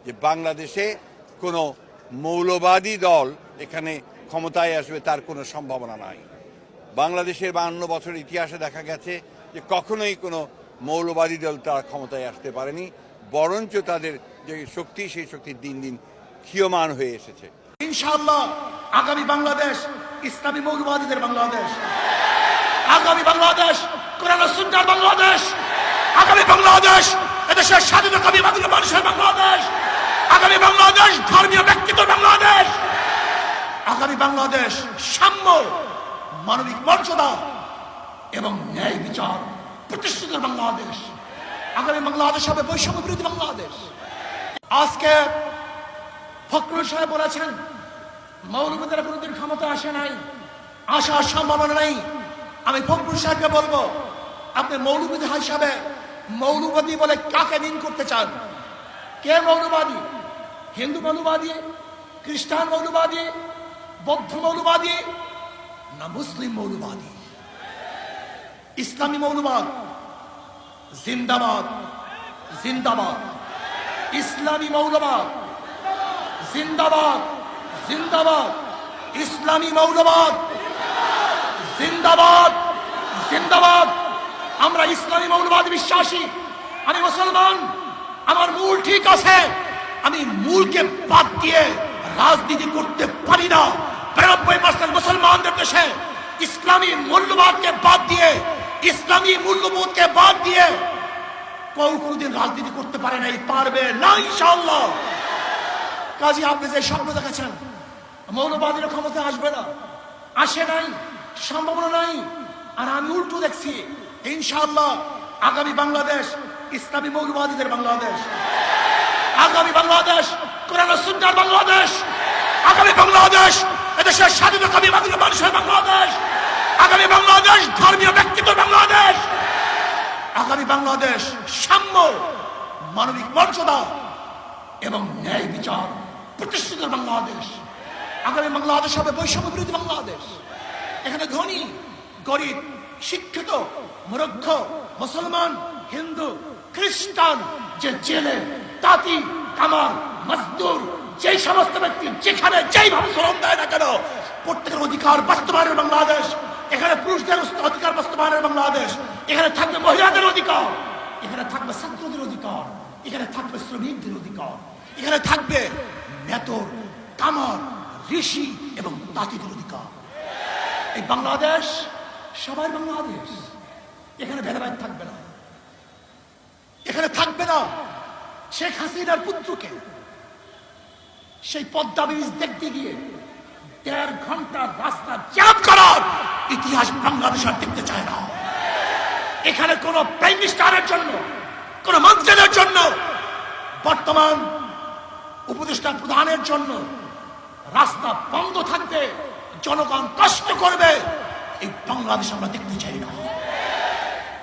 যে বাংলাদেশে কোনো মৌলবাদী দল এখানে ক্ষমতায় আসবে তার কোনো সম্ভাবনা নাই। বাংলাদেশের 52 বছরের ইতিহাসে দেখা গেছে যে কখনোই কোনো মৌলবাদী দল তারা ক্ষমতায় আসতে পারেনি, বরঞ্চ তাদের যে শক্তি সেই শক্তি দিন দিন ক্ষীয়মান হয়ে এসেছে। ইনশাআল্লাহ আগামী বাংলাদেশ ইসলামী মৌলবাদীদের বাংলাদেশ, আগামী বাংলাদেশ কোরআন ও সুন্নাহর বাংলাদেশ, আগামী বাংলাদেশ এদেশের স্বাধীনতাকামী মানুষের বাংলাদেশ, আগামী বাংলাদেশ ধর্মীয় ব্যক্তিত্বের বাংলাদেশ, আগামী বাংলাদেশ সাম্য, মানবিক মর্যাদা এবং ন্যায় বিচার প্রতিষ্ঠিত বাংলাদেশ, আগামী বাংলাদেশ হবে বৈষম্য বিরোধী বাংলাদেশ। আজকে ফখরুল সাহেব বলেছেন মৌলবাদীরা কোনোদিন ক্ষমতা আসে নাই, আসার সম্ভাবনা নেই। আমি ফখরুল সাহেবকে বলবো, আপনি মৌলবাদী হিসাবে মৌলবাদী বলে কাকে মিন করতে চান? কে মৌলবাদী? হিন্দু মৌলবাদী, খ্রিস্টান মৌলবাদী, বৌদ্ধ মৌলবাদী, না মুসলিম মৌলবাদী? ইসলামী মৌলবাদ জিন্দাবাদ, জিন্দাবাদ। ইসলামী মৌলবাদ জিন্দাবাদ, জিন্দাবাদ। ইসলামী মৌলবাদ জিন্দাবাদ, জিন্দাবাদ। আমরা ইসলামী মৌলবাদ বিশ্বাসী, আমি মুসলমান, আমার মূল ঠিক আছে, আমি মূলকে বাদ দিয়ে রাজনীতি করতে পারি না। 92% মুসলমানদের দেশে ইসলামী মূল্যবাদকে বাদ দিয়ে, ইসলামী মূল্যবোধকে বাদ দিয়ে কেউ কোনোদিন রাজনীতি করতে পারে নাই, পারবে না ইনশাআল্লাহ। কাজী আপনি যে স্বপ্ন দেখেছেন মৌলবাদীরা ক্ষমতা আসবে না, আসে নাই, সম্ভাবনা নাই, আর আমি উল্টো দেখছি ইনশাআল্লাহ আগামী বাংলাদেশ ইসলামী মৌলবাদীদের বাংলাদেশ, আগামী বাংলাদেশ কোরআন ও সুন্নাহর বাংলাদেশ, আগামী বাংলাদেশ এদেশের স্বাধীনতাকামী মানুষের বাংলাদেশ, আগামী বাংলাদেশ ধর্মীয় ব্যক্তিত্বের বাংলাদেশ, আগামী বাংলাদেশ সাম্য, মানবিক মর্যাদা এবং ন্যায় বিচার প্রতিষ্ঠিত বাংলাদেশ, আগামী বাংলাদেশ হবে বৈষম্য বিরোধী বাংলাদেশ। এখানে ধনী গরিব, শিক্ষিত মূর্খ, মুসলমান, হিন্দু, খ্রিস্টান, যে জেলে, তাঁতি, কামার, মজদুর, যেই সমস্ত ব্যক্তি যেখানে যেইভাবে শ্রম দেয় না কেন, প্রত্যেকের অধিকার বাস্তবায়নের বাংলাদেশ। এখানে পুরুষদের অধিকার বাস্তবায়নের বাংলাদেশ, এখানে থাকবে মহিলাদের অধিকার, এখানে থাকবে ছাত্রদের অধিকার, এখানে থাকবে শ্রমিকদের অধিকার, এখানে থাকবে মেতর, কামার, ঋষি এবং তাঁতিদের অধিকার। এই বাংলাদেশ সবার বাংলাদেশ, এখানে ভেদাভেদ থাকবে না, এখানে থাকবে না শেখ হাসিনার পুত্রকে সেই পদ্মা ব্রিজ দেখতে গিয়ে 1.5 ঘন্টার রাস্তা জ্যাম করার ইতিহাস বাংলাদেশ আর দেখতে চায় না। এখানে কোন প্রাইম মিনিস্টারের জন্য, কোন মন্ত্রীদের জন্য, বর্তমান উপদেষ্টা প্রধানের জন্য রাস্তা বন্ধ থাকবে, জনগণ কষ্ট করবে, এই বাংলাদেশ আমরা দেখতে চাই না।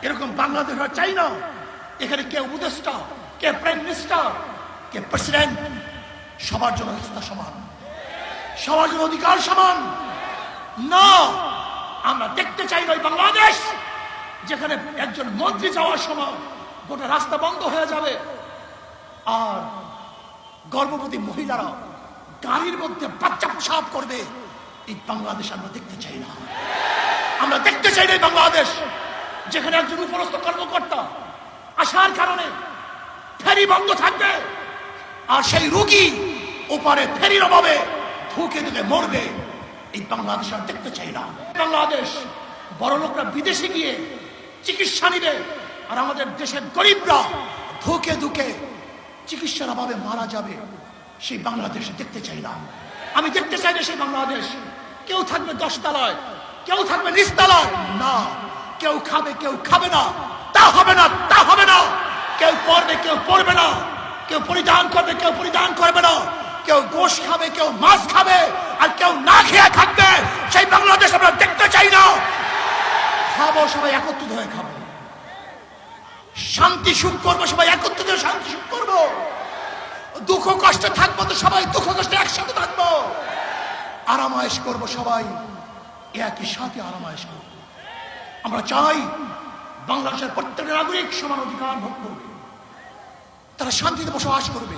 এরকম বাংলাদেশ আমরা চাই না। এখানে কে উপদেষ্টা, কে প্রাইম মিনিস্টার, কে প্রেসিডেন্ট, সবার জন্য রাস্তা সমান, সবার জন্য অধিকার সমান না। আমরা দেখতে চাই না বাংলাদেশ যেখানে একজন মন্ত্রী যাওয়ার সময় গোটা রাস্তা বন্ধ হয়ে যাবে, আর গর্ভবতী মহিলারা গাড়ির মধ্যে বাচ্চা প্রসাব করবে। এই বাংলাদেশ আমরা দেখতে চাই না। আমরা দেখতে চাই না বাংলাদেশ যেখানে একজন উপরস্থ কর্মকর্তা আসার কারণে ফেরি বন্ধ থাকবে, আর সেই রোগী ওপারে ফেরির অভাবে ঢুকে দিলে মরবে। এই বাংলাদেশ আমরা দেখতে চাই না। বাংলাদেশ বড় লোকরা বিদেশে গিয়ে চিকিৎসা নিবে, আর আমাদের দেশের গরিবরা ধুকে ধুকে চিকিৎসার অভাবে মারা যাবে। সেই বাংলাদেশ দেখতে চাই না। আমি দেখতে চাই না সেই বাংলাদেশ কেউ থাকবে 10 তলায়, কেউ থাকবে নিচতলায়, না, কেউ খাবে কেউ খাবে না, তা হবে না, তা হবে না। কেউ পড়বে কেউ পড়বে না, কেউ পরিধান করবে কেউ পরিধান করবে না, কেউ গোশ খাবে কেউ মাছ খাবে, আর কেউ না খেয়ে থাকবে। সেই বাংলাদেশ আমরা দেখতে চাই না। খাবো সবাই একত্রিত হয়ে খাবো, শান্তি সুখ করবো সবাই একত্রিত হয়ে শান্তি সুখ করবো, দুঃখ কষ্ট থাকবো তো সবাই দুঃখ কষ্ট একসাথে থাকবো, আরামায়েশ করবো সবাই একই সাথে আরামায়েশ করবো। আমরা চাই বাংলাদেশের প্রত্যেক নাগরিক সমান অধিকার ভোগ করবে, তারা শান্তিতে বসবাস করবে।